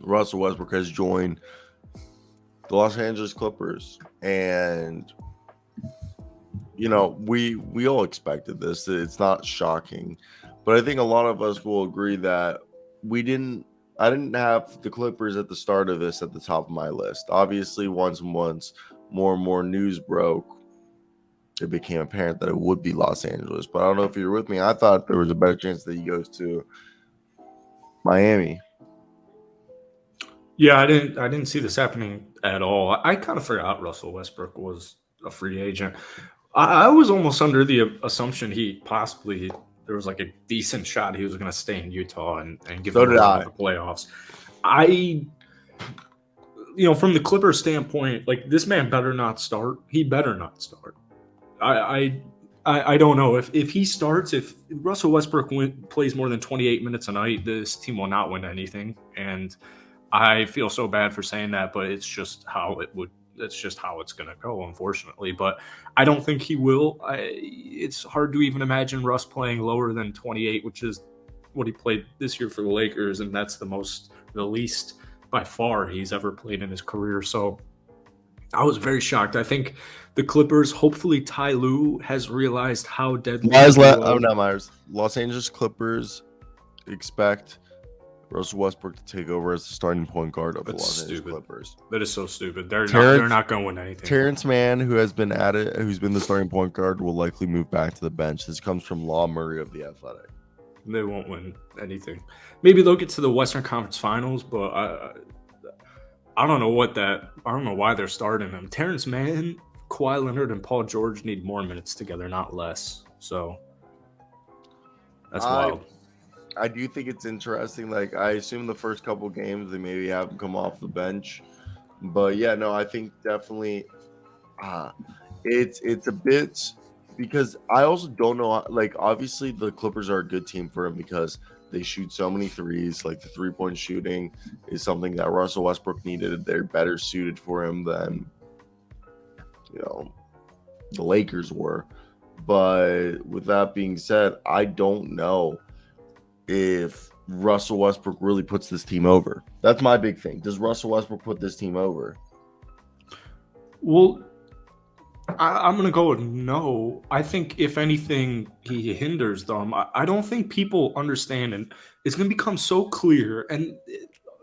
Russell Westbrook has joined the Los Angeles Clippers, and we all expected this. It's not shocking, but I think a lot of us will agree that I didn't have the Clippers at the start of this at the top of my list. Obviously, once more and more news broke, it became apparent that it would be Los Angeles. But I don't know if you're with me. I thought there was a better chance that he goes to Miami. Yeah, I didn't see this happening at all. I kind of forgot Russell Westbrook was a free agent. I was almost under the assumption there was like a decent shot he was going to stay in Utah and give So them a did run I. in the playoffs. From the Clippers standpoint, like, this man better not start. He better not start. I don't know if he starts. If Russell Westbrook plays more than 28 minutes a night, this team will not win anything. And I feel so bad for saying that, but it's just how it's going to go, unfortunately. But I don't think he will. It's hard to even imagine Russ playing lower than 28, which is what he played this year for the Lakers, and that's the least by far he's ever played in his career. So I was very shocked. I think the Clippers, hopefully Ty Lue has realized how deadly. Los Angeles Clippers expect Russell Westbrook to take over as the starting point guard of the Los Angeles Clippers. That is so stupid. They're not going to win anything. Terrence Mann, who's been the starting point guard, will likely move back to the bench. This comes from Law Murray of The Athletic. They won't win anything. Maybe they'll get to the Western Conference Finals, but I don't know why they're starting them. Terrence Mann, Kawhi Leonard, and Paul George need more minutes together, not less. So that's wild. I do think it's interesting. Like, I assume the first couple games they maybe have him come off the bench, but yeah, no, I think definitely it's a bit, because I also don't know. Like, obviously the Clippers are a good team for him because they shoot so many threes. Like, the 3-point shooting is something that Russell Westbrook needed. They're better suited for him than the Lakers were. But with that being said, I don't know if Russell Westbrook really puts this team over. That's my big thing. Does Russell Westbrook put this team over? Well, I'm going to go with no. I think, if anything, he hinders them. I don't think people understand, and it's going to become so clear. And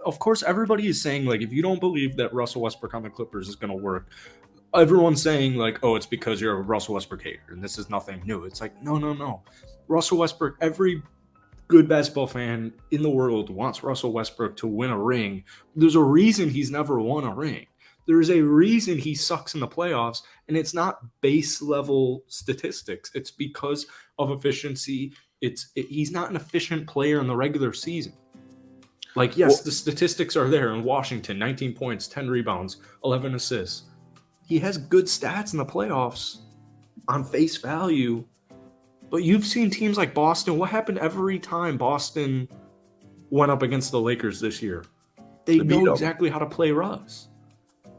of course, everybody is saying, like, if you don't believe that Russell Westbrook on the Clippers is going to work, everyone's saying, like, oh, it's because you're a Russell Westbrook hater, and this is nothing new. It's like, no. Russell Westbrook, every good basketball fan in the world wants Russell Westbrook to win a ring. There's a reason he's never won a ring. There's a reason he sucks in the playoffs, and it's not base level statistics. It's because of efficiency. He's not an efficient player in the regular season. Like, yes, the statistics are there in Washington: 19 points, 10 rebounds, 11 assists. He has good stats in the playoffs on face value. But you've seen teams like Boston. What happened every time Boston went up against the Lakers this year? They know exactly how to play Russ.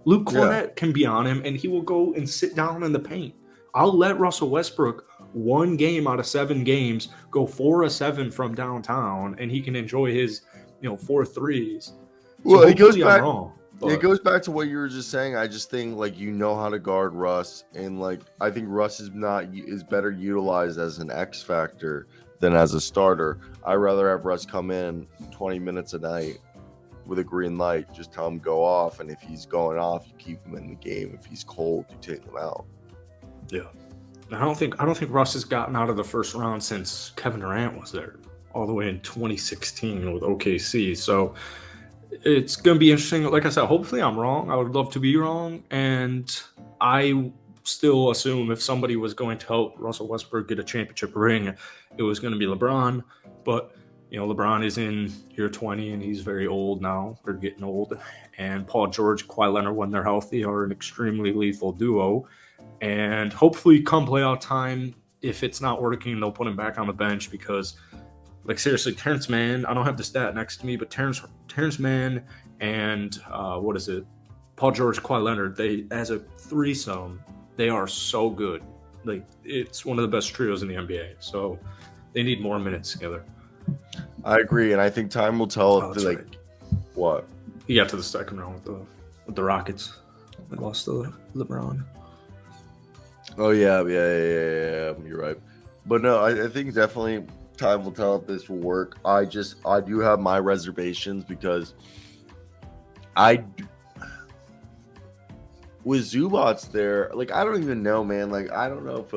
Luke Cornett can be on him, and he will go and sit down in the paint. I'll let Russell Westbrook, one game out of 7 games, go 4 of 7 from downtown, and he can enjoy his 4 threes. Well, it goes back. It goes back to what you were just saying. I just think, like, how to guard Russ, and like, I think Russ is better utilized as an X factor than as a starter. I'd rather have Russ come in 20 minutes a night with a green light, just tell him go off, and if he's going off, you keep him in the game. If he's cold, you take him out. Yeah, I don't think Russ has gotten out of the first round since Kevin Durant was there, all the way in 2016 with OKC. So it's going to be interesting. Like I said, hopefully I'm wrong. I would love to be wrong, and I still assume if somebody was going to help Russell Westbrook get a championship ring, it was going to be LeBron. But LeBron is in year 20, and he's very old now. They're getting old. And Paul George, Kawhi Leonard, when they're healthy, are an extremely lethal duo. And hopefully come playoff time, if it's not working, they'll put him back on the bench because, like, seriously, Terrence Mann, I don't have the stat next to me, but Terrence Mann and Paul George, Kawhi Leonard, they, as a threesome, they are so good. Like, it's one of the best trios in the NBA. So they need more minutes together. I agree, and I think time will tell. Right. What? He got to the second round with the Rockets. They lost to LeBron. Oh yeah. You're right. But no, I think definitely time will tell if this will work. I do have my reservations because with Zubats there, like I don't even know, man. Like I don't know if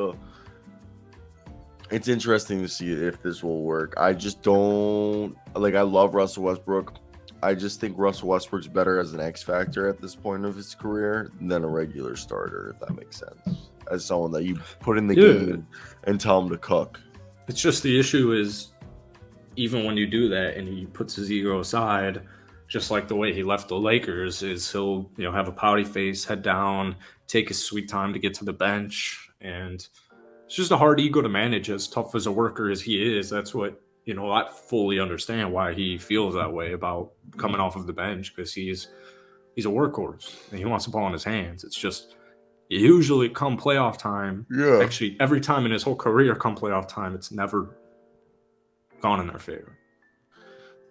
it's interesting to see if this will work. I just don't like. I love Russell Westbrook. I just think Russell Westbrook's better as an X factor at this point of his career than a regular starter, if that makes sense. As someone that you put in the game and tell him to cook. It's just the issue is even when you do that and he puts his ego aside, just like the way he left the Lakers, is he'll have a pouty face, head down, take his sweet time to get to the bench, and it's just a hard ego to manage. As tough as a worker as he is, that's what I fully understand why he feels that way about coming off of the bench, because he's a workhorse and he wants the ball in his hands. It's just usually come playoff time. Yeah. Actually, every time in his whole career, come playoff time, it's never gone in their favor.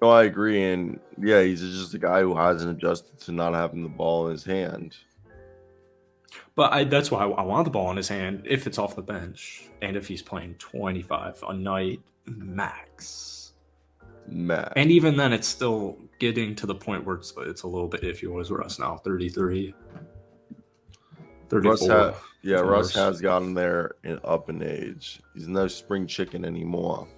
No, I agree, and yeah, he's just a guy who hasn't adjusted to not having the ball in his hand. But that's why I want the ball in his hand if it's off the bench and if he's playing 25 a night max. And even then, it's still getting to the point where it's a little bit iffy. What is Russ now? 33, 34. Russ has gotten there up in age. He's no spring chicken anymore.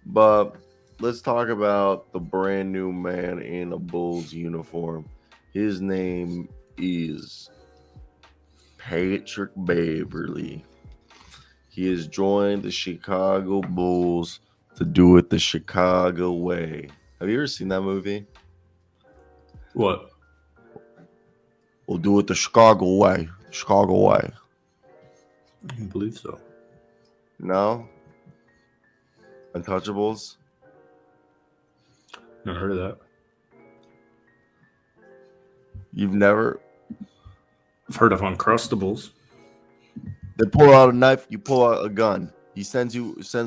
But let's talk about the brand new man in a Bulls uniform. His name is Patrick Beverley. He has joined the Chicago Bulls to do it the Chicago way. Have you ever seen that movie? What? We'll do it the Chicago way. Chicago way. I don't believe so. No? Untouchables? Never heard of that. You've never? I've heard of Uncrustables. They pull out a knife, you pull out a gun. He sends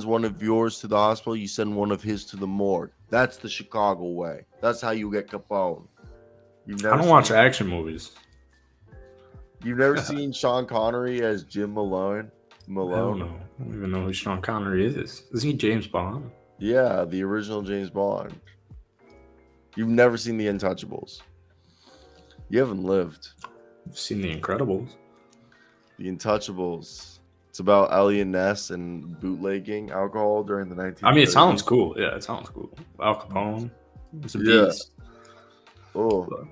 one of yours to the hospital, you send one of his to the morgue. That's the Chicago way. That's how you get Capone. I don't watch action movies. You've never seen Sean Connery as Jim Malone? I don't know. I don't even know who Sean Connery is. Isn't he James Bond? Yeah, the original James Bond. You've never seen The Untouchables. You haven't lived. I've seen The Incredibles. The Untouchables. It's about Elliot Ness and bootlegging alcohol during the 1930s. I mean, it sounds cool. Yeah, it sounds cool. Al Capone. It's a beast. Oh. But